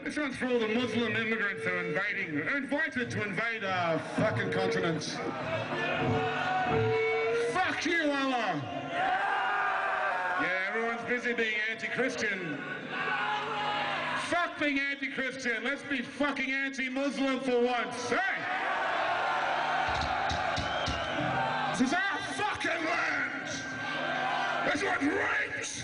This one's for all the Muslim immigrants that are invited to invade our fucking continent. Fuck you, Allah! Yeah, everyone's busy being anti-Christian. Fuck being anti-Christian. Let's be fucking anti-Muslim for once, hey? This is our fucking land! This one's raped!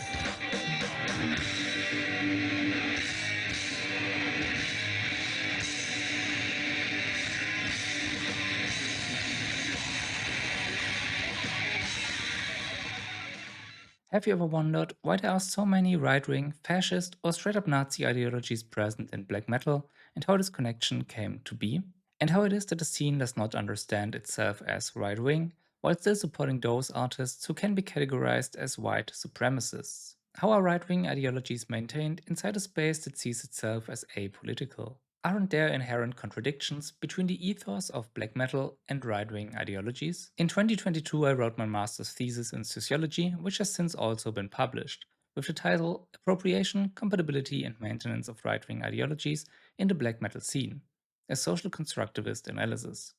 Have you ever wondered why there are so many right-wing, fascist or straight-up Nazi ideologies present in black metal and how this connection came to be? And how it is that the scene does not understand itself as right-wing while still supporting those artists who can be categorized as white supremacists? How are right-wing ideologies maintained inside a space that sees itself as apolitical? Aren't there inherent contradictions between the ethos of black metal and right-wing ideologies? In 2022 I wrote my master's thesis in sociology, which has since also been published, with the title Appropriation, Compatibility and Maintenance of Right-wing Ideologies in the Black Metal Scene, a social constructivist analysis.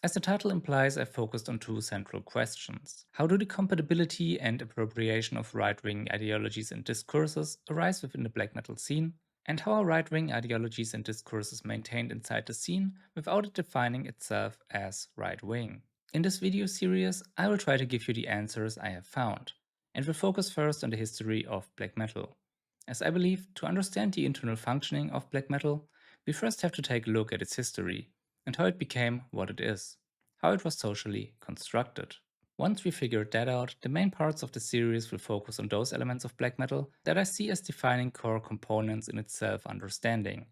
As the title implies, I focused on two central questions. How do the compatibility and appropriation of right-wing ideologies and discourses arise within the black metal scene? And how are right-wing ideologies and discourses maintained inside the scene without it defining itself as right-wing? In this video series, I will try to give you the answers I have found, and will focus first on the history of black metal. As I believe, to understand the internal functioning of black metal, we first have to take a look at its history, and how it became what it is, how it was socially constructed. Once we figured that out, the main parts of the series will focus on those elements of black metal that I see as defining core components in its self-understanding,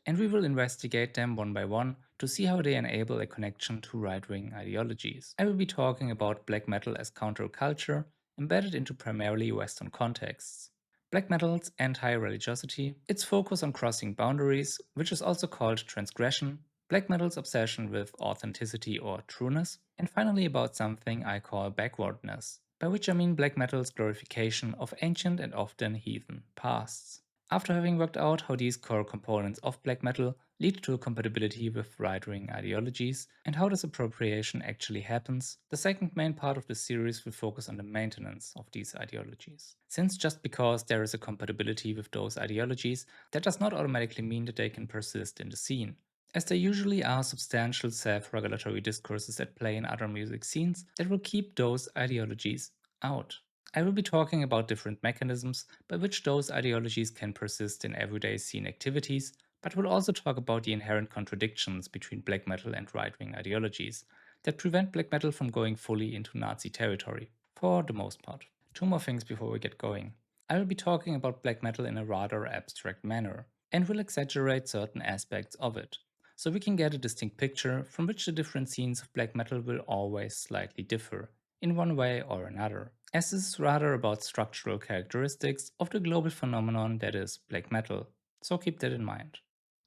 and we will investigate them one by one to see how they enable a connection to right-wing ideologies. I will be talking about black metal as counterculture embedded into primarily Western contexts. Black metal's anti-religiosity, its focus on crossing boundaries, which is also called transgression, black metal's obsession with authenticity or trueness, and finally about something I call backwardness, by which I mean black metal's glorification of ancient and often heathen pasts. After having worked out how these core components of black metal lead to a compatibility with right-wing ideologies and how this appropriation actually happens, the second main part of the series will focus on the maintenance of these ideologies. Since just because there is a compatibility with those ideologies, that does not automatically mean that they can persist in the scene, as there usually are substantial self-regulatory discourses at play in other music scenes that will keep those ideologies out. I will be talking about different mechanisms by which those ideologies can persist in everyday scene activities, but will also talk about the inherent contradictions between black metal and right-wing ideologies that prevent black metal from going fully into Nazi territory, for the most part. Two more things before we get going. I will be talking about black metal in a rather abstract manner, and will exaggerate certain aspects of it, so we can get a distinct picture from which the different scenes of black metal will always slightly differ, in one way or another, as this is rather about structural characteristics of the global phenomenon that is black metal, so keep that in mind.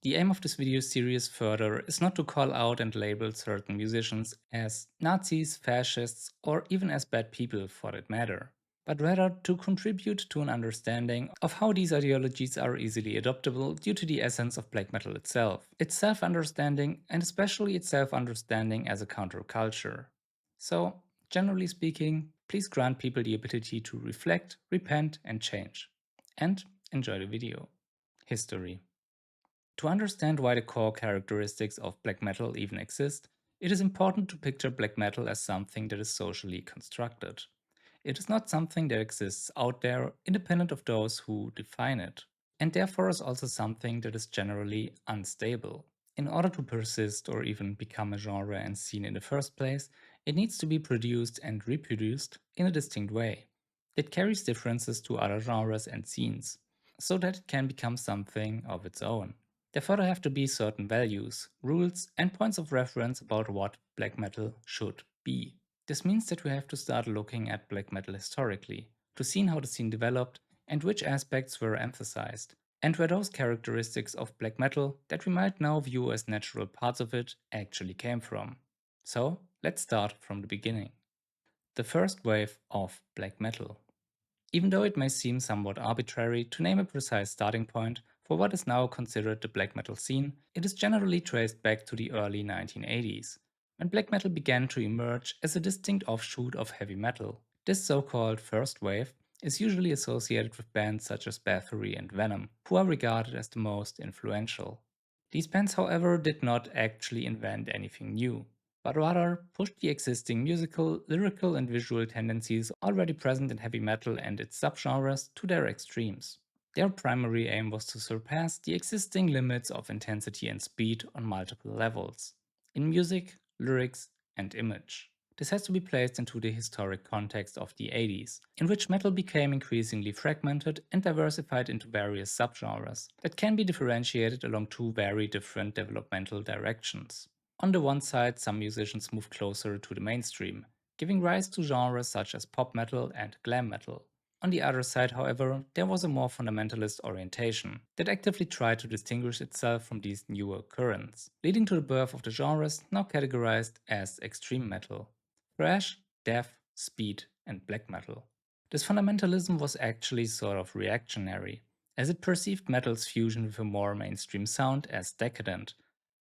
The aim of this video series further is not to call out and label certain musicians as Nazis, fascists, or even as bad people for that matter, but rather to contribute to an understanding of how these ideologies are easily adoptable due to the essence of black metal itself, its self-understanding, and especially its self-understanding as a counterculture. So, generally speaking, please grant people the ability to reflect, repent, and change. And enjoy the video. History. To understand why the core characteristics of black metal even exist, it is important to picture black metal as something that is socially constructed. It is not something that exists out there independent of those who define it, and therefore is also something that is generally unstable. In order to persist or even become a genre and scene in the first place, it needs to be produced and reproduced in a distinct way that carries differences to other genres and scenes, so that it can become something of its own. Therefore, there have to be certain values, rules, and points of reference about what black metal should be. This means that we have to start looking at black metal historically, to see how the scene developed and which aspects were emphasized, and where those characteristics of black metal that we might now view as natural parts of it actually came from. So, let's start from the beginning. The first wave of black metal. Even though it may seem somewhat arbitrary to name a precise starting point for what is now considered the black metal scene, it is generally traced back to the early 1980s, when black metal began to emerge as a distinct offshoot of heavy metal. This so-called first wave is usually associated with bands such as Bathory and Venom, who are regarded as the most influential. These bands, however, did not actually invent anything new, but rather pushed the existing musical, lyrical, and visual tendencies already present in heavy metal and its subgenres to their extremes. Their primary aim was to surpass the existing limits of intensity and speed on multiple levels in music, lyrics, and image. This has to be placed into the historic context of the 80s, in which metal became increasingly fragmented and diversified into various subgenres that can be differentiated along two very different developmental directions. On the one side, some musicians moved closer to the mainstream, giving rise to genres such as pop metal and glam metal. On the other side, however, there was a more fundamentalist orientation that actively tried to distinguish itself from these newer currents, leading to the birth of the genres now categorized as extreme metal, thrash, death, speed, and black metal. This fundamentalism was actually sort of reactionary, as it perceived metal's fusion with a more mainstream sound as decadent,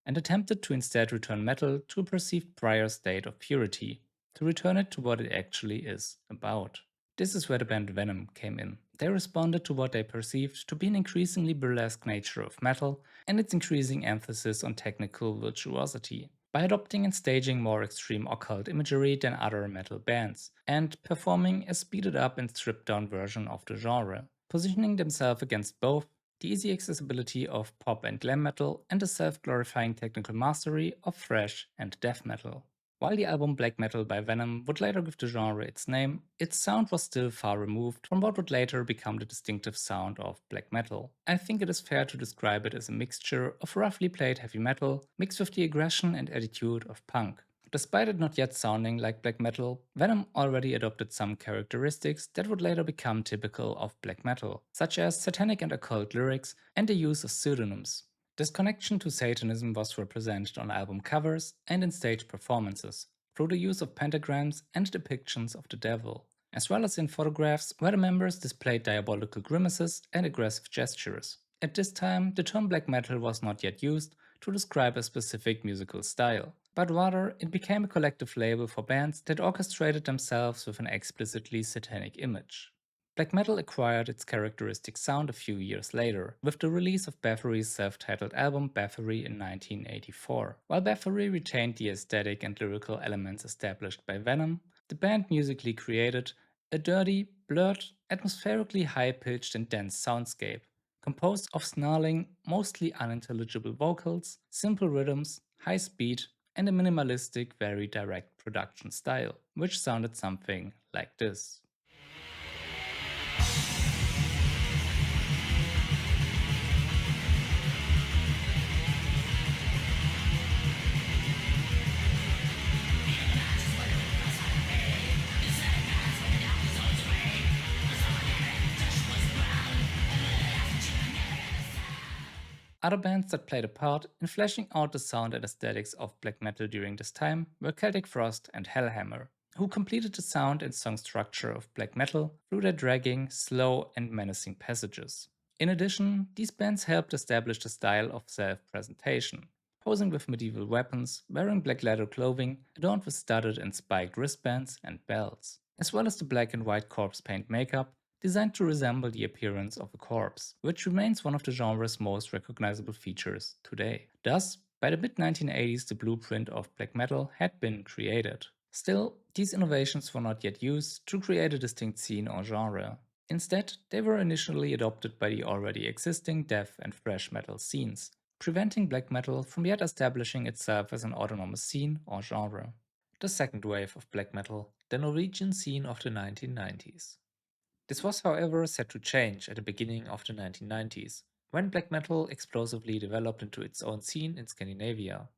and attempted to instead return metal to a perceived prior state of purity, to return it to what it actually is about. This is where the band Venom came in. They responded to what they perceived to be an increasingly burlesque nature of metal and its increasing emphasis on technical virtuosity, by adopting and staging more extreme occult imagery than other metal bands, and performing a speeded up and stripped down version of the genre, positioning themselves against both the easy accessibility of pop and glam metal and the self-glorifying technical mastery of thrash and death metal. While the album Black Metal by Venom would later give the genre its name, its sound was still far removed from what would later become the distinctive sound of black metal. I think it is fair to describe it as a mixture of roughly played heavy metal mixed with the aggression and attitude of punk. Despite it not yet sounding like black metal, Venom already adopted some characteristics that would later become typical of black metal, such as satanic and occult lyrics and the use of pseudonyms. This connection to Satanism was represented on album covers and in stage performances, through the use of pentagrams and depictions of the devil, as well as in photographs where the members displayed diabolical grimaces and aggressive gestures. At this time, the term black metal was not yet used to describe a specific musical style, but rather it became a collective label for bands that orchestrated themselves with an explicitly satanic image. Black metal acquired its characteristic sound a few years later, with the release of Bathory's self-titled album Bathory in 1984. While Bathory retained the aesthetic and lyrical elements established by Venom, the band musically created a dirty, blurred, atmospherically high-pitched and dense soundscape, composed of snarling, mostly unintelligible vocals, simple rhythms, high speed, and a minimalistic, very direct production style, which sounded something like this. Other bands that played a part in fleshing out the sound and aesthetics of black metal during this time were Celtic Frost and Hellhammer, who completed the sound and song structure of black metal through their dragging, slow, and menacing passages. In addition, these bands helped establish the style of self-presentation, posing with medieval weapons, wearing black leather clothing adorned with studded and spiked wristbands and belts, as well as the black and white corpse paint makeup designed to resemble the appearance of a corpse, which remains one of the genre's most recognizable features today. Thus, by the mid-1980s the blueprint of black metal had been created. Still, these innovations were not yet used to create a distinct scene or genre. Instead, they were initially adopted by the already existing death and thrash metal scenes, preventing black metal from yet establishing itself as an autonomous scene or genre. The second wave of black metal, the Norwegian scene of the 1990s. This was, however, set to change at the beginning of the 1990s, when black metal explosively developed into its own scene in Scandinavia.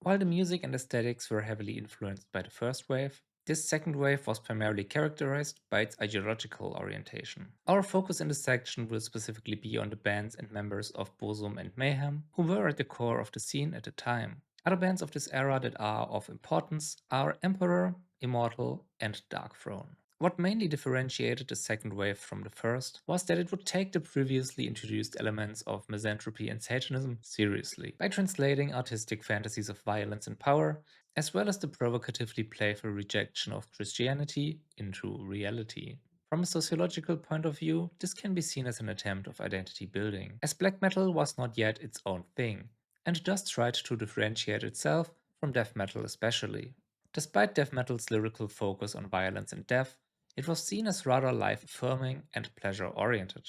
While the music and aesthetics were heavily influenced by the first wave, this second wave was primarily characterized by its ideological orientation. Our focus in this section will specifically be on the bands and members of Burzum and Mayhem, who were at the core of the scene at the time. Other bands of this era that are of importance are Emperor, Immortal, and Dark Throne. What mainly differentiated the second wave from the first was that it would take the previously introduced elements of misanthropy and Satanism seriously, by translating artistic fantasies of violence and power, as well as the provocatively playful rejection of Christianity into reality. From a sociological point of view, this can be seen as an attempt of identity building, as black metal was not yet its own thing, and thus tried to differentiate itself from death metal especially. Despite death metal's lyrical focus on violence and death, it was seen as rather life-affirming and pleasure-oriented.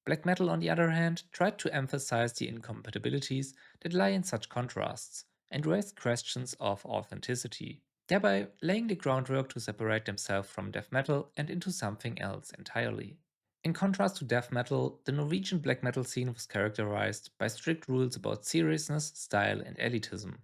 Black metal, on the other hand, tried to emphasize the incompatibilities that lie in such contrasts, and raised questions of authenticity, thereby laying the groundwork to separate themselves from death metal and into something else entirely. In contrast to death metal, the Norwegian black metal scene was characterized by strict rules about seriousness, style, and elitism.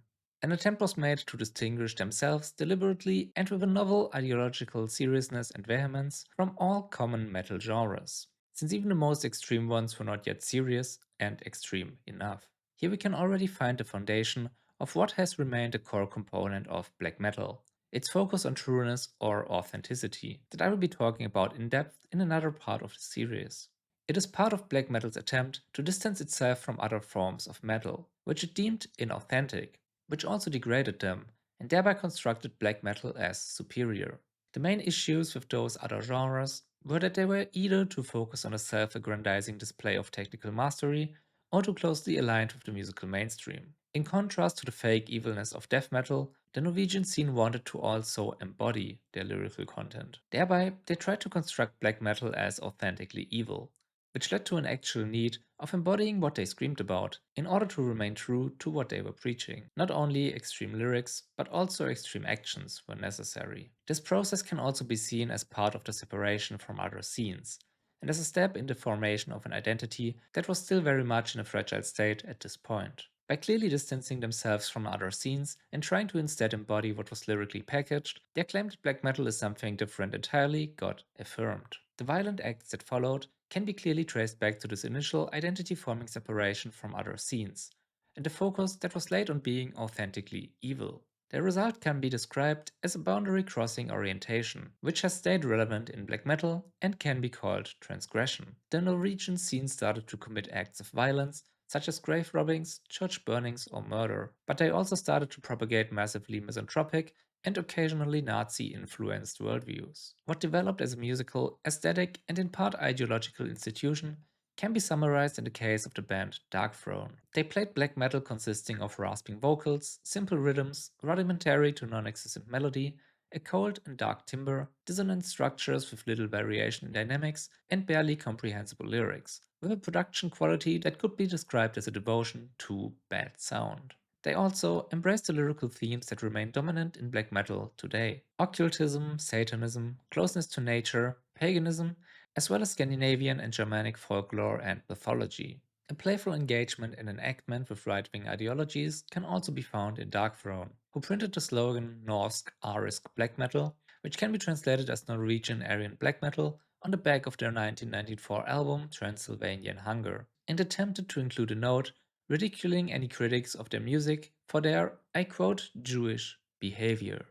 An attempt was made to distinguish themselves deliberately and with a novel ideological seriousness and vehemence from all common metal genres, since even the most extreme ones were not yet serious and extreme enough. Here we can already find the foundation of what has remained a core component of black metal, its focus on trueness or authenticity, that I will be talking about in depth in another part of the series. It is part of black metal's attempt to distance itself from other forms of metal, which it deemed inauthentic, which also degraded them, and thereby constructed black metal as superior. The main issues with those other genres were that they were either too focused on a self-aggrandizing display of technical mastery or too closely aligned with the musical mainstream. In contrast to the fake evilness of death metal, the Norwegian scene wanted to also embody their lyrical content. Thereby, they tried to construct black metal as authentically evil, which led to an actual need of embodying what they screamed about in order to remain true to what they were preaching. Not only extreme lyrics, but also extreme actions were necessary. This process can also be seen as part of the separation from other scenes, and as a step in the formation of an identity that was still very much in a fragile state at this point. By clearly distancing themselves from other scenes and trying to instead embody what was lyrically packaged, their claim that black metal is something different entirely got affirmed. The violent acts that followed can be clearly traced back to this initial identity-forming separation from other scenes, and the focus that was laid on being authentically evil. The result can be described as a boundary-crossing orientation, which has stayed relevant in black metal and can be called transgression. The Norwegian scene started to commit acts of violence, such as grave robbings, church burnings, or murder, but they also started to propagate massively misanthropic and occasionally Nazi-influenced worldviews. What developed as a musical, aesthetic, and in part ideological institution can be summarized in the case of the band Dark Throne. They played black metal consisting of rasping vocals, simple rhythms, rudimentary to non-existent melody, a cold and dark timbre, dissonant structures with little variation in dynamics, and barely comprehensible lyrics, with a production quality that could be described as a devotion to bad sound. They also embraced the lyrical themes that remain dominant in black metal today: occultism, Satanism, closeness to nature, paganism, as well as Scandinavian and Germanic folklore and mythology. A playful engagement and enactment with right-wing ideologies can also be found in Dark Throne, who printed the slogan Norsk Arisk Black Metal, which can be translated as Norwegian Aryan Black Metal, on the back of their 1994 album Transylvanian Hunger, and attempted to include a note ridiculing any critics of their music for their, I quote, Jewish behavior.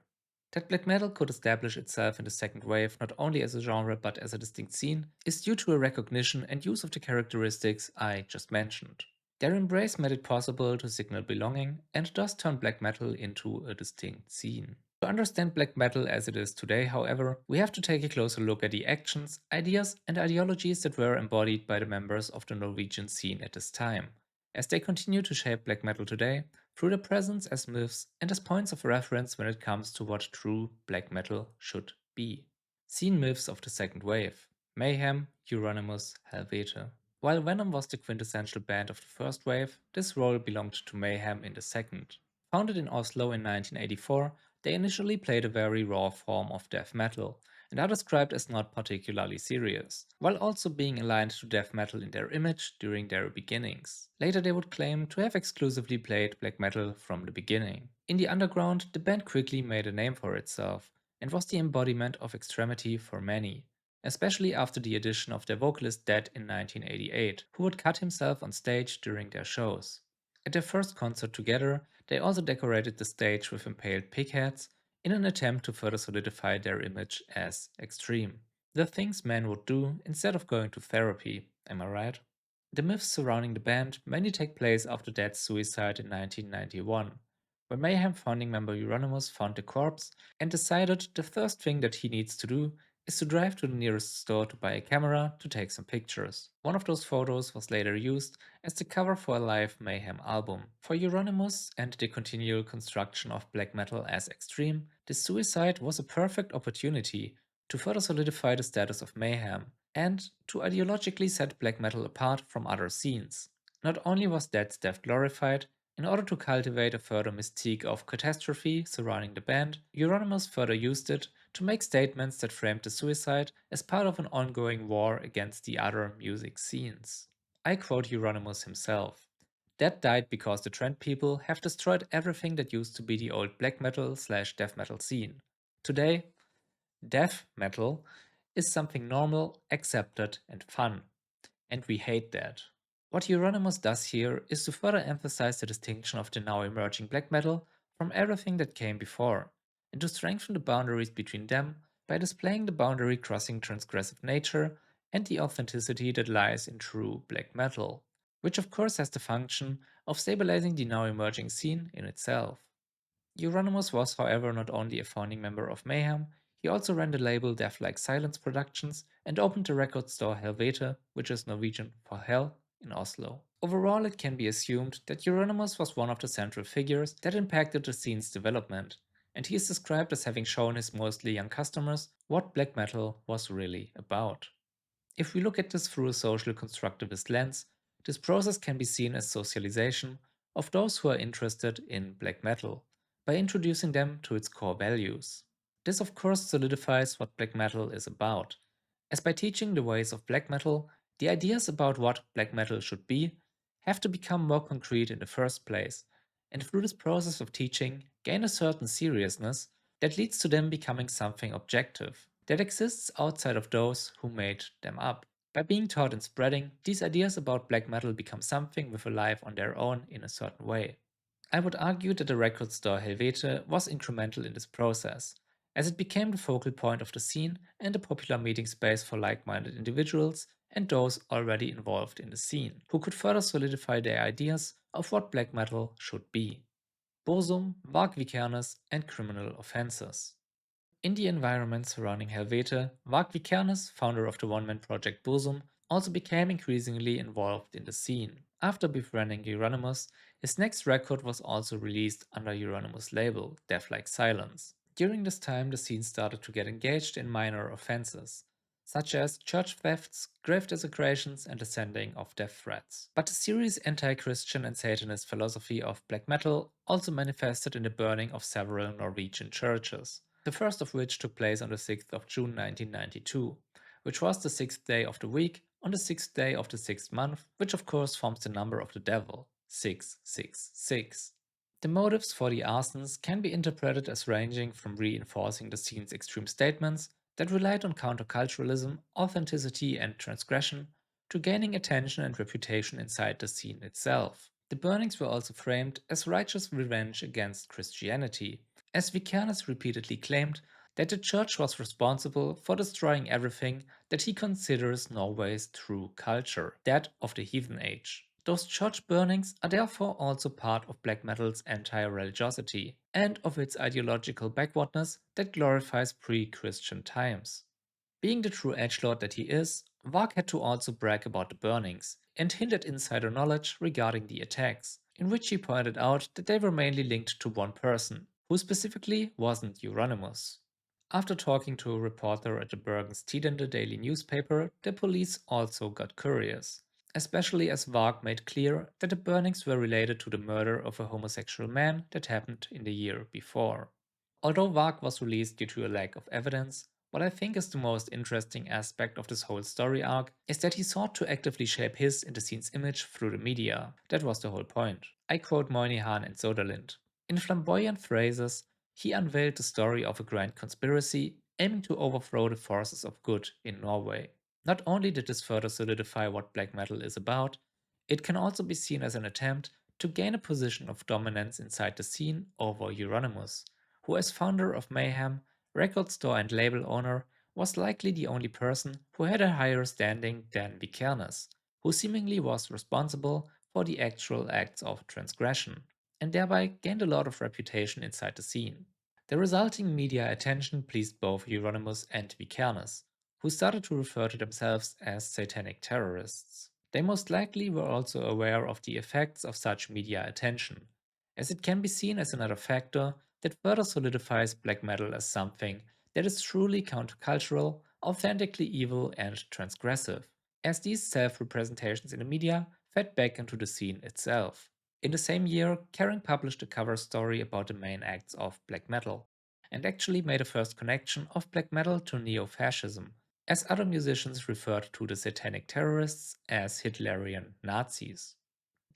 That black metal could establish itself in the second wave not only as a genre but as a distinct scene is due to a recognition and use of the characteristics I just mentioned. Their embrace made it possible to signal belonging and thus turn black metal into a distinct scene. To understand black metal as it is today, however, we have to take a closer look at the actions, ideas, and ideologies that were embodied by the members of the Norwegian scene at this time, as they continue to shape black metal today through their presence as myths and as points of reference when it comes to what true black metal should be. Scene myths of the second wave: Mayhem, Euronymous, Helvete. While Venom was the quintessential band of the first wave, this role belonged to Mayhem in the second. Founded in Oslo in 1984, they initially played a very raw form of death metal, and are described as not particularly serious, while also being aligned to death metal in their image during their beginnings. Later they would claim to have exclusively played black metal from the beginning. In the underground, the band quickly made a name for itself, and was the embodiment of extremity for many, especially after the addition of their vocalist Dead in 1988, who would cut himself on stage during their shows. At their first concert together, they also decorated the stage with impaled pig heads in an attempt to further solidify their image as extreme. The things men would do instead of going to therapy, am I right? The myths surrounding the band mainly take place after Dead's suicide in 1991, where Mayhem founding member Euronymous found the corpse and decided the first thing that he needs to do is to drive to the nearest store to buy a camera to take some pictures. One of those photos was later used as the cover for a live Mayhem album. For Euronymous and the continual construction of black metal as extreme, this suicide was a perfect opportunity to further solidify the status of Mayhem and to ideologically set black metal apart from other scenes. Not only was Dead's death glorified, in order to cultivate a further mystique of catastrophe surrounding the band, Euronymous further used it to make statements that framed the suicide as part of an ongoing war against the other music scenes. I quote Euronymous himself: "Dead died because the trend people have destroyed everything that used to be the old black metal/death metal scene. Today, death metal is something normal, accepted, and fun. And we hate that." What Euronymous does here is to further emphasize the distinction of the now emerging black metal from everything that came before, and to strengthen the boundaries between them by displaying the boundary crossing transgressive nature and the authenticity that lies in true black metal, which of course has the function of stabilizing the now emerging scene in itself. Euronymous was, however, not only a founding member of Mayhem, he also ran the label Deathlike Silence Productions and opened the record store Helvete, which is Norwegian for hell, in Oslo. Overall, it can be assumed that Euronymous was one of the central figures that impacted the scene's development, and he is described as having shown his mostly young customers what black metal was really about. If we look at this through a social constructivist lens, this process can be seen as socialization of those who are interested in black metal, by introducing them to its core values. This of course solidifies what black metal is about, as by teaching the ways of black metal, the ideas about what black metal should be have to become more concrete in the first place, and through this process of teaching gain a certain seriousness that leads to them becoming something objective, that exists outside of those who made them up. By being taught and spreading, these ideas about black metal become something with a life on their own in a certain way. I would argue that the record store Helvete was incremental in this process, as it became the focal point of the scene and a popular meeting space for like-minded individuals and those already involved in the scene, who could further solidify their ideas of what black metal should be. Burzum, Varg, Vikernes, and criminal offenses. In the environment surrounding Helvete, Varg Vikernes, founder of the one-man project Burzum, also became increasingly involved in the scene. After befriending Euronymous, his next record was also released under Euronymous' label, Deathlike Silence. During this time, the scene started to get engaged in minor offenses, such as church thefts, grave desecrations, and the sending of death threats. But the serious anti-Christian and Satanist philosophy of black metal also manifested in the burning of several Norwegian churches, the first of which took place on the 6th of June 1992, which was the 6th day of the week on the 6th day of the 6th month, which of course forms the number of the devil, 666. The motives for the arsons can be interpreted as ranging from reinforcing the scene's extreme statements that relied on counterculturalism, authenticity, and transgression, to gaining attention and reputation inside the scene itself. The burnings were also framed as righteous revenge against Christianity, as Vikernes repeatedly claimed that the church was responsible for destroying everything that he considers Norway's true culture, that of the heathen age. Those church burnings are therefore also part of black metal's anti-religiosity and of its ideological backwardness that glorifies pre-Christian times. Being the true edgelord that he is, Varg had to also brag about the burnings and hint at insider knowledge regarding the attacks, in which he pointed out that they were mainly linked to one person, who specifically wasn't Euronymous. After talking to a reporter at the Bergen's Tidende daily newspaper, the police also got curious, especially as Varg made clear that the burnings were related to the murder of a homosexual man that happened in the year before. Although Varg was released due to a lack of evidence, What I think is the most interesting aspect of this whole story arc is that he sought to actively shape his and the scene's image through the media. That was the whole point. I quote Moynihan and Soderlind. In flamboyant phrases, he unveiled the story of a grand conspiracy aiming to overthrow the forces of good in Norway. Not only did this further solidify what black metal is about, it can also be seen as an attempt to gain a position of dominance inside the scene over Euronymous, who, as founder of Mayhem, record store and label owner, was likely the only person who had a higher standing than Vikernes, who seemingly was responsible for the actual acts of transgression, and thereby gained a lot of reputation inside the scene. The resulting media attention pleased both Euronymous and Vikernes, who started to refer to themselves as satanic terrorists. They most likely were also aware of the effects of such media attention, as it can be seen as another factor that further solidifies black metal as something that is truly countercultural, authentically evil, and transgressive, as these self-representations in the media fed back into the scene itself. In the same year, Kerrang published a cover story about the main acts of black metal, and actually made a first connection of black metal to neo-fascism, as other musicians referred to the satanic terrorists as Hitlerian Nazis.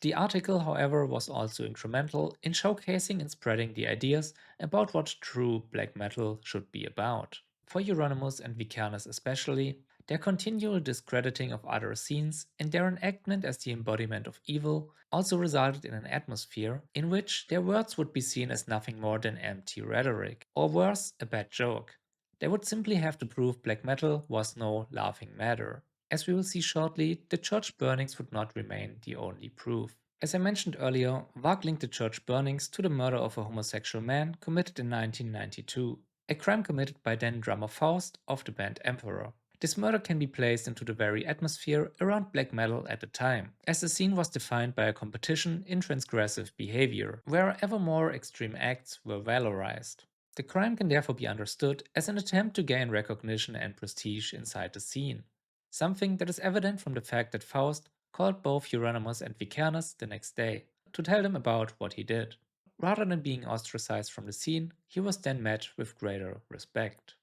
The article, however, was also incremental in showcasing and spreading the ideas about what true black metal should be about. For Euronymous and Vikernes especially, their continual discrediting of other scenes and their enactment as the embodiment of evil also resulted in an atmosphere in which their words would be seen as nothing more than empty rhetoric, or worse, a bad joke. They would simply have to prove black metal was no laughing matter. As we will see shortly, the church burnings would not remain the only proof. As I mentioned earlier, Varg linked the church burnings to the murder of a homosexual man committed in 1992, a crime committed by then drummer Faust of the band Emperor. This murder can be placed into the very atmosphere around black metal at the time, as the scene was defined by a competition in transgressive behavior, where ever more extreme acts were valorized. The crime can therefore be understood as an attempt to gain recognition and prestige inside the scene, something that is evident from the fact that Faust called both Euronymous and Vikernes the next day to tell them about what he did. Rather than being ostracized from the scene, he was then met with greater respect.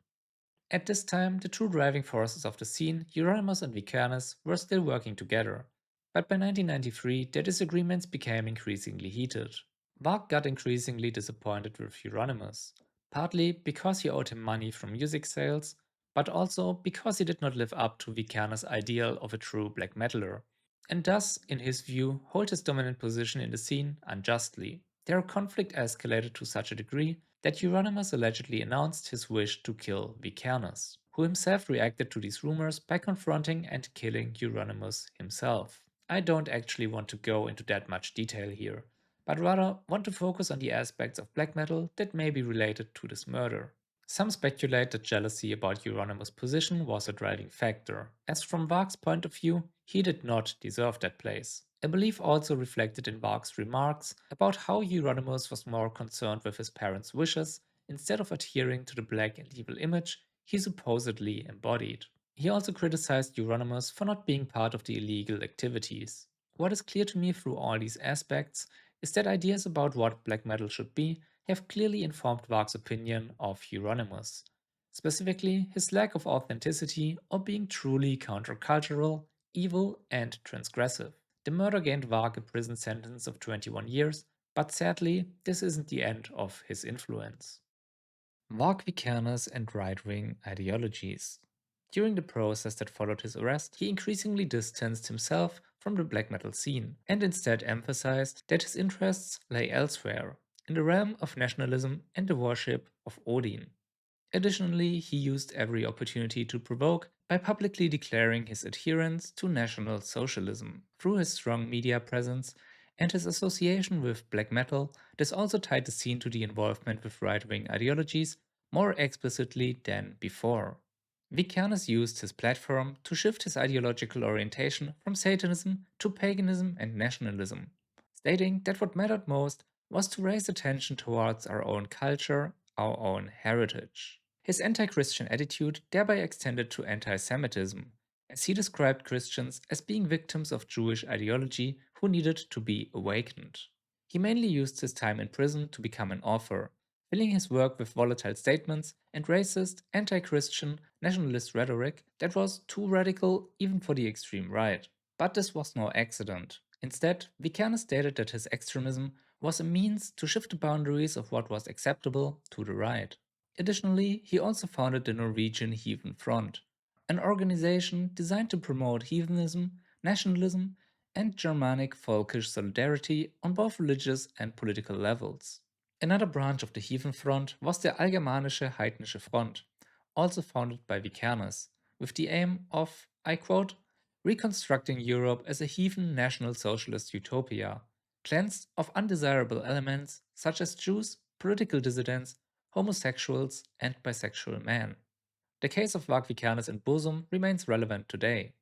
At this time, the two driving forces of the scene, Euronymous and Vikernes, were still working together, but by 1993 their disagreements became increasingly heated. Varg got increasingly disappointed with Euronymous, partly because he owed him money from music sales, but also because he did not live up to Vikernes' ideal of a true black metaler, and thus, in his view, hold his dominant position in the scene unjustly. Their conflict escalated to such a degree that Euronymous allegedly announced his wish to kill Vikernes, who himself reacted to these rumors by confronting and killing Euronymous himself. I don't actually want to go into that much detail here, but rather want to focus on the aspects of black metal that may be related to this murder. Some speculate that jealousy about Euronymous' position was a driving factor, as from Varg's point of view, he did not deserve that place. A belief also reflected in Varg's remarks about how Euronymous was more concerned with his parents' wishes instead of adhering to the black and evil image he supposedly embodied. He also criticized Euronymous for not being part of the illegal activities. What is clear to me through all these aspects is that ideas about what black metal should be have clearly informed Varg's opinion of Euronymous, specifically his lack of authenticity or being truly countercultural, evil, and transgressive. The murder gained Varg a prison sentence of 21 years, but sadly, this isn't the end of his influence. Varg Vikernes and right-wing ideologies. During the process that followed his arrest, he increasingly distanced himself from the black metal scene, and instead emphasized that his interests lay elsewhere, in the realm of nationalism and the worship of Odin. Additionally, he used every opportunity to provoke by publicly declaring his adherence to National Socialism. Through his strong media presence and his association with black metal, this also tied the scene to the involvement with right-wing ideologies more explicitly than before. Vikernes used his platform to shift his ideological orientation from Satanism to paganism and nationalism, stating that what mattered most was to raise attention towards our own culture, our own heritage. His anti-Christian attitude thereby extended to anti-Semitism, as he described Christians as being victims of Jewish ideology who needed to be awakened. He mainly used his time in prison to become an author, filling his work with volatile statements and racist, anti-Christian, nationalist rhetoric that was too radical even for the extreme right. But this was no accident. Instead, Vikernes stated that his extremism was a means to shift the boundaries of what was acceptable to the right. Additionally, he also founded the Norwegian Heathen Front, an organization designed to promote heathenism, nationalism, and Germanic folkish solidarity on both religious and political levels. Another branch of the Heathen Front was the Allgermanische Heidnische Front, also founded by Vikernes, with the aim of, I quote, reconstructing Europe as a heathen national socialist utopia, cleansed of undesirable elements such as Jews, political dissidents, homosexuals, and bisexual men. The case of Varg Vikernes and Burzum remains relevant today,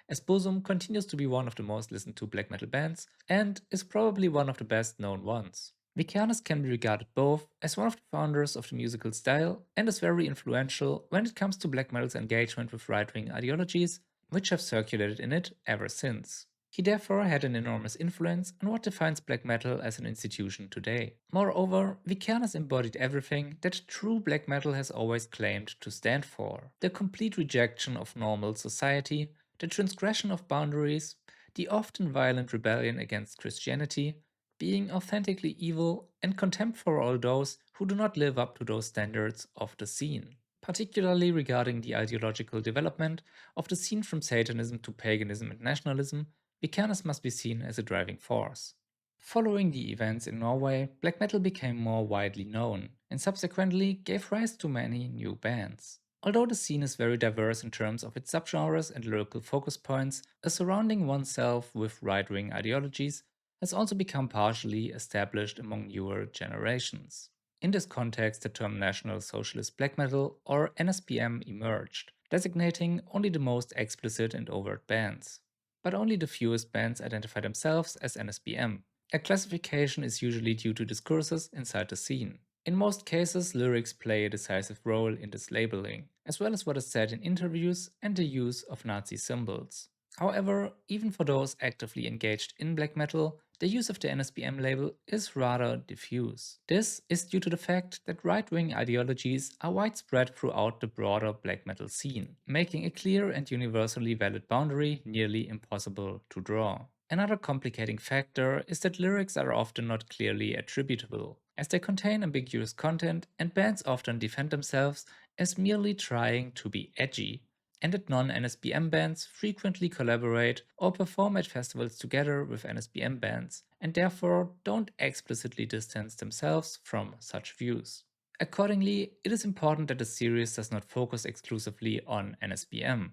as Burzum continues to be one of the most listened to black metal bands and is probably one of the best known ones. Vikernes can be regarded both as one of the founders of the musical style and is very influential when it comes to black metal's engagement with right-wing ideologies, which have circulated in it ever since. He therefore had an enormous influence on what defines black metal as an institution today. Moreover, Vikernes embodied everything that true black metal has always claimed to stand for: the complete rejection of normal society, the transgression of boundaries, the often violent rebellion against Christianity, being authentically evil, and contempt for all those who do not live up to those standards of the scene. Particularly regarding the ideological development of the scene from Satanism to paganism and nationalism, Vikernes must be seen as a driving force. Following the events in Norway, black metal became more widely known, and subsequently gave rise to many new bands. Although the scene is very diverse in terms of its subgenres and lyrical focus points, a surrounding oneself with right-wing ideologies has also become partially established among newer generations. In this context, the term National Socialist Black Metal, or NSBM, emerged, designating only the most explicit and overt bands. But only the fewest bands identify themselves as NSBM. A classification is usually due to discourses inside the scene. In most cases, lyrics play a decisive role in this labeling, as well as what is said in interviews and the use of Nazi symbols. However, even for those actively engaged in black metal, the use of the NSBM label is rather diffuse. This is due to the fact that right-wing ideologies are widespread throughout the broader black metal scene, making a clear and universally valid boundary nearly impossible to draw. Another complicating factor is that lyrics are often not clearly attributable, as they contain ambiguous content and bands often defend themselves as merely trying to be edgy, and that non-NSBM bands frequently collaborate or perform at festivals together with NSBM bands, and therefore don't explicitly distance themselves from such views. Accordingly, it is important that the series does not focus exclusively on NSBM,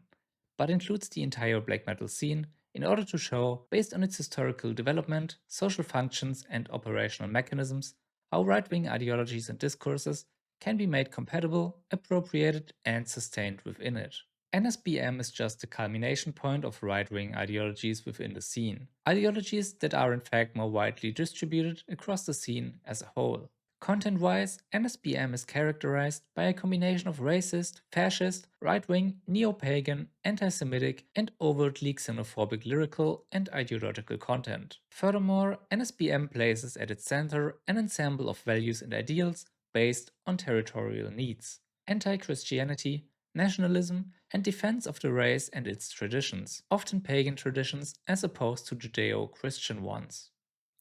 but includes the entire black metal scene in order to show, based on its historical development, social functions, and operational mechanisms, how right-wing ideologies and discourses can be made compatible, appropriated, and sustained within it. NSBM is just the culmination point of right-wing ideologies within the scene, ideologies that are in fact more widely distributed across the scene as a whole. Content-wise, NSBM is characterized by a combination of racist, fascist, right-wing, neo-pagan, anti-Semitic, and overtly xenophobic lyrical and ideological content. Furthermore, NSBM places at its center an ensemble of values and ideals based on territorial needs: anti-Christianity, nationalism, and defense of the race and its traditions, often pagan traditions as opposed to Judeo-Christian ones.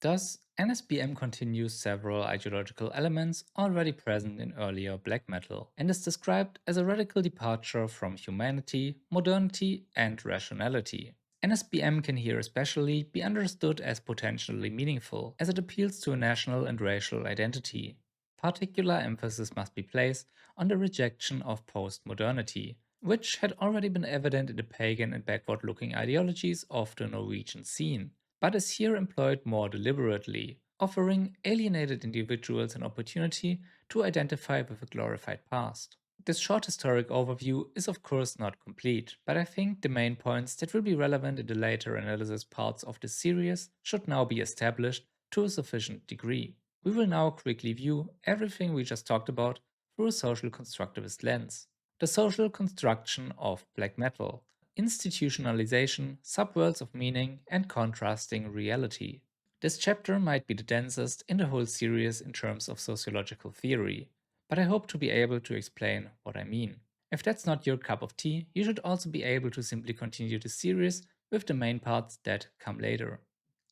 Thus, NSBM continues several ideological elements already present in earlier black metal, and is described as a radical departure from humanity, modernity, and rationality. NSBM can here especially be understood as potentially meaningful, as it appeals to a national and racial identity. Particular emphasis must be placed on the rejection of post-modernity, which had already been evident in the pagan and backward-looking ideologies of the Norwegian scene, but is here employed more deliberately, offering alienated individuals an opportunity to identify with a glorified past. This short historic overview is of course not complete, but I think the main points that will be relevant in the later analysis parts of this series should now be established to a sufficient degree. We will now quickly view everything we just talked about through a social constructivist lens. The social construction of black metal, institutionalization, subworlds of meaning, and contrasting reality. This chapter might be the densest in the whole series in terms of sociological theory, but I hope to be able to explain what I mean. If that's not your cup of tea, you should also be able to simply continue the series with the main parts that come later.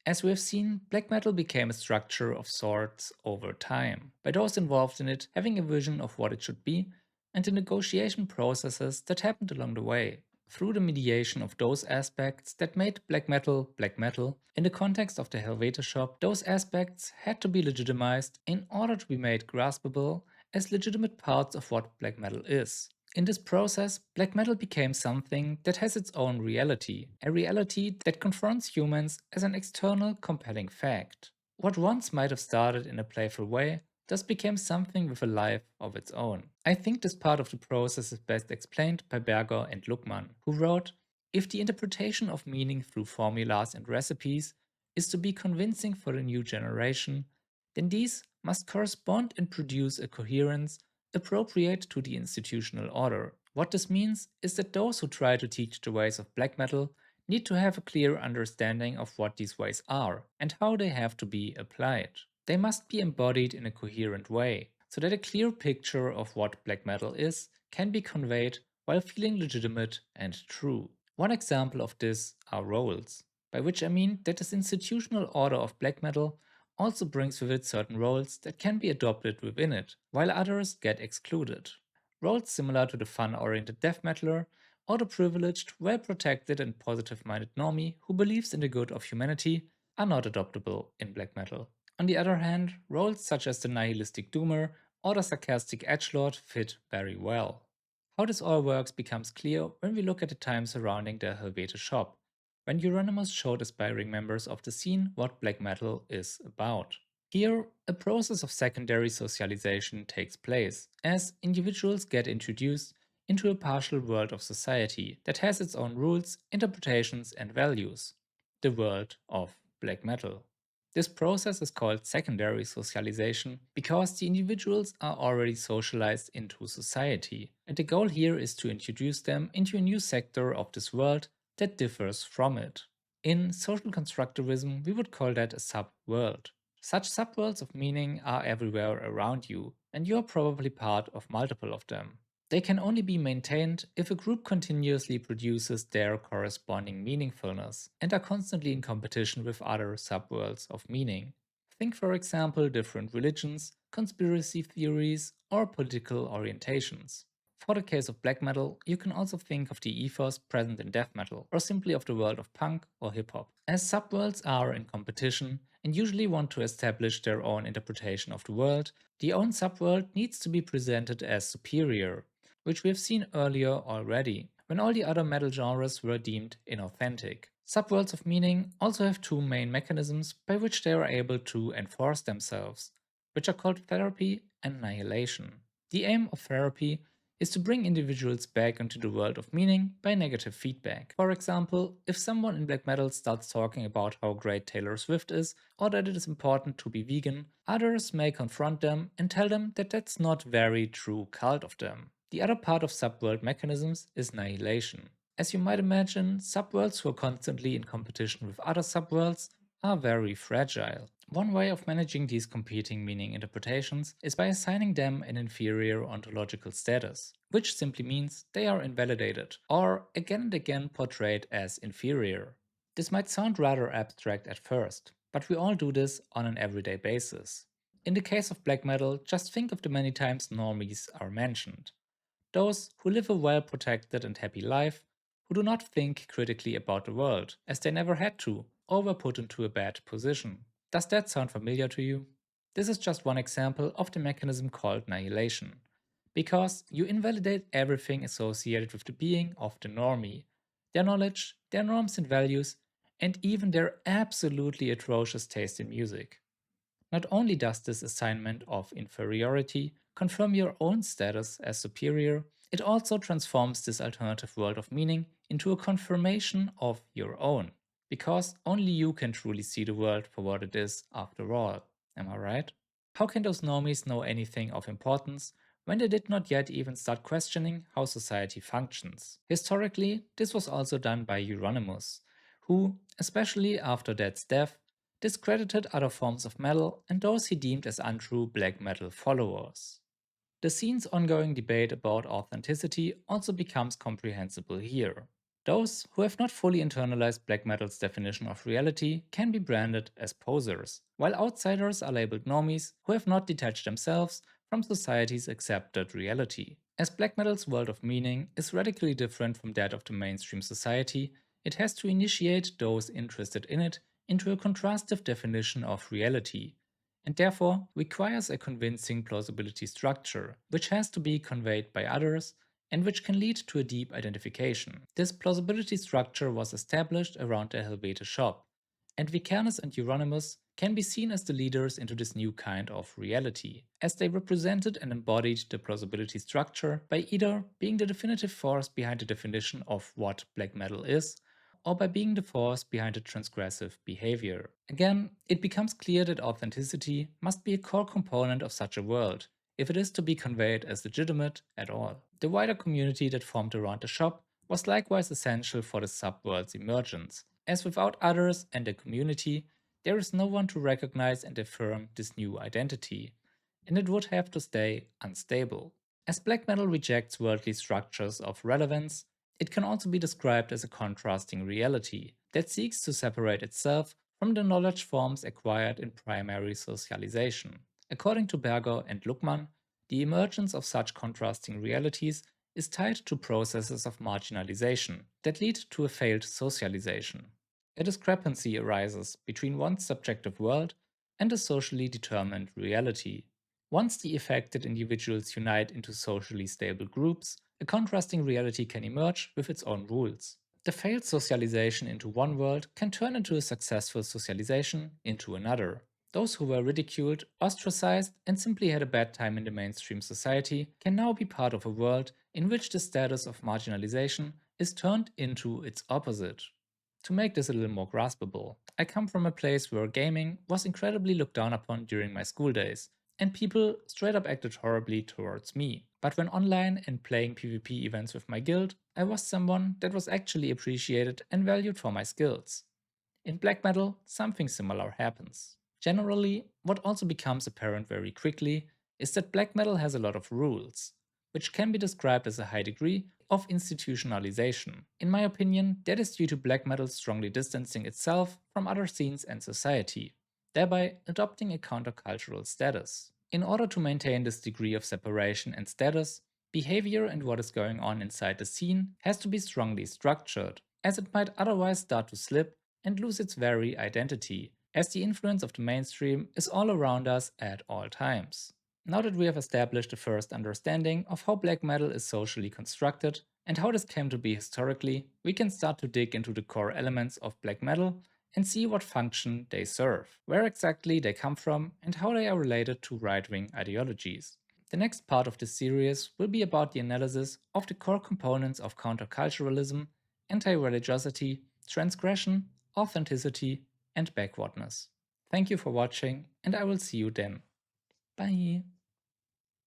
As we have seen, black metal became a structure of sorts over time, by those involved in it having a vision of what it should be and the negotiation processes that happened along the way. Through the mediation of those aspects that made black metal, in the context of the Helvete shop, those aspects had to be legitimized in order to be made graspable as legitimate parts of what black metal is. In this process, black metal became something that has its own reality, a reality that confronts humans as an external, compelling fact. What once might have started in a playful way thus became something with a life of its own. I think this part of the process is best explained by Berger and Luckmann, who wrote, "If the interpretation of meaning through formulas and recipes is to be convincing for the new generation, then these must correspond and produce a coherence appropriate to the institutional order. What this means is that those who try to teach the ways of black metal need to have a clear understanding of what these ways are and how they have to be applied. They must be embodied in a coherent way, so that a clear picture of what black metal is can be conveyed while feeling legitimate and true. One example of this are roles, by which I mean that this institutional order of black metal also brings with it certain roles that can be adopted within it, while others get excluded. Roles similar to the fun-oriented death metaler or the privileged, well-protected and positive-minded normie who believes in the good of humanity are not adoptable in black metal. On the other hand, roles such as the nihilistic doomer or the sarcastic edgelord fit very well. How this all works becomes clear when we look at the time surrounding the Helvete shop, when Euronymous showed aspiring members of the scene what black metal is about. Here, a process of secondary socialization takes place, as individuals get introduced into a partial world of society that has its own rules, interpretations, and values, the world of black metal. This process is called secondary socialization because the individuals are already socialized into society, and the goal here is to introduce them into a new sector of this world that differs from it. In social constructivism, we would call that a sub-world. Such subworlds of meaning are everywhere around you, and you are probably part of multiple of them. They can only be maintained if a group continuously produces their corresponding meaningfulness and are constantly in competition with other subworlds of meaning. Think, for example, different religions, conspiracy theories, or political orientations. For the case of black metal, you can also think of the ethos present in death metal, or simply of the world of punk or hip hop. As subworlds are in competition and usually want to establish their own interpretation of the world, the own subworld needs to be presented as superior, which we have seen earlier already, when all the other metal genres were deemed inauthentic. Subworlds of meaning also have two main mechanisms by which they are able to enforce themselves, which are called therapy and annihilation. The aim of therapy is to bring individuals back into the world of meaning by negative feedback. For example, if someone in black metal starts talking about how great Taylor Swift is or that it is important to be vegan, others may confront them and tell them that that's not very true cult of them. The other part of subworld mechanisms is annihilation. As you might imagine, subworlds who are constantly in competition with other subworlds are very fragile. One way of managing these competing meaning interpretations is by assigning them an inferior ontological status, which simply means they are invalidated, or again and again portrayed as inferior. This might sound rather abstract at first, but we all do this on an everyday basis. In the case of black metal, just think of the many times normies are mentioned. Those who live a well protected and happy life, who do not think critically about the world, as they never had to, or were put into a bad position. Does that sound familiar to you? This is just one example of the mechanism called annihilation, because you invalidate everything associated with the being of the normie, their knowledge, their norms and values, and even their absolutely atrocious taste in music. Not only does this assignment of inferiority confirm your own status as superior, it also transforms this alternative world of meaning into a confirmation of your own, because only you can truly see the world for what it is after all. Am I right? How can those normies know anything of importance when they did not yet even start questioning how society functions? Historically, this was also done by Euronymous, who, especially after Dead's death, discredited other forms of metal and those he deemed as untrue black metal followers. The scene's ongoing debate about authenticity also becomes comprehensible here. Those who have not fully internalized black metal's definition of reality can be branded as posers, while outsiders are labeled normies who have not detached themselves from society's accepted reality. As black metal's world of meaning is radically different from that of the mainstream society, it has to initiate those interested in it into a contrastive definition of reality, and therefore requires a convincing plausibility structure, which has to be conveyed by others and which can lead to a deep identification. This plausibility structure was established around the Helvete shop, and Vikernes and Euronymous can be seen as the leaders into this new kind of reality, as they represented and embodied the plausibility structure by either being the definitive force behind the definition of what black metal is, or by being the force behind the transgressive behavior. Again, it becomes clear that authenticity must be a core component of such a world, if it is to be conveyed as legitimate at all. The wider community that formed around the shop was likewise essential for the subworld's emergence, as without others and the community, there is no one to recognize and affirm this new identity, and it would have to stay unstable. As black metal rejects worldly structures of relevance, it can also be described as a contrasting reality that seeks to separate itself from the knowledge forms acquired in primary socialization. According to Berger and Luckmann, the emergence of such contrasting realities is tied to processes of marginalization that lead to a failed socialization. A discrepancy arises between one's subjective world and a socially determined reality. Once the affected individuals unite into socially stable groups, a contrasting reality can emerge with its own rules. The failed socialization into one world can turn into a successful socialization into another. Those who were ridiculed, ostracized, and simply had a bad time in the mainstream society can now be part of a world in which the status of marginalization is turned into its opposite. To make this a little more graspable, I come from a place where gaming was incredibly looked down upon during my school days, and people straight up acted horribly towards me. But when online and playing PvP events with my guild, I was someone that was actually appreciated and valued for my skills. In black metal, something similar happens. Generally, what also becomes apparent very quickly is that black metal has a lot of rules, which can be described as a high degree of institutionalization. In my opinion, that is due to black metal strongly distancing itself from other scenes and society, thereby adopting a countercultural status. In order to maintain this degree of separation and status, behavior and what is going on inside the scene has to be strongly structured, as it might otherwise start to slip and lose its very identity, as the influence of the mainstream is all around us at all times. Now that we have established a first understanding of how black metal is socially constructed and how this came to be historically, we can start to dig into the core elements of black metal and see what function they serve, where exactly they come from, and how they are related to right-wing ideologies. The next part of this series will be about the analysis of the core components of counterculturalism, anti-religiosity, transgression, authenticity, and backwardness. Thank you for watching, and I will see you then. Bye!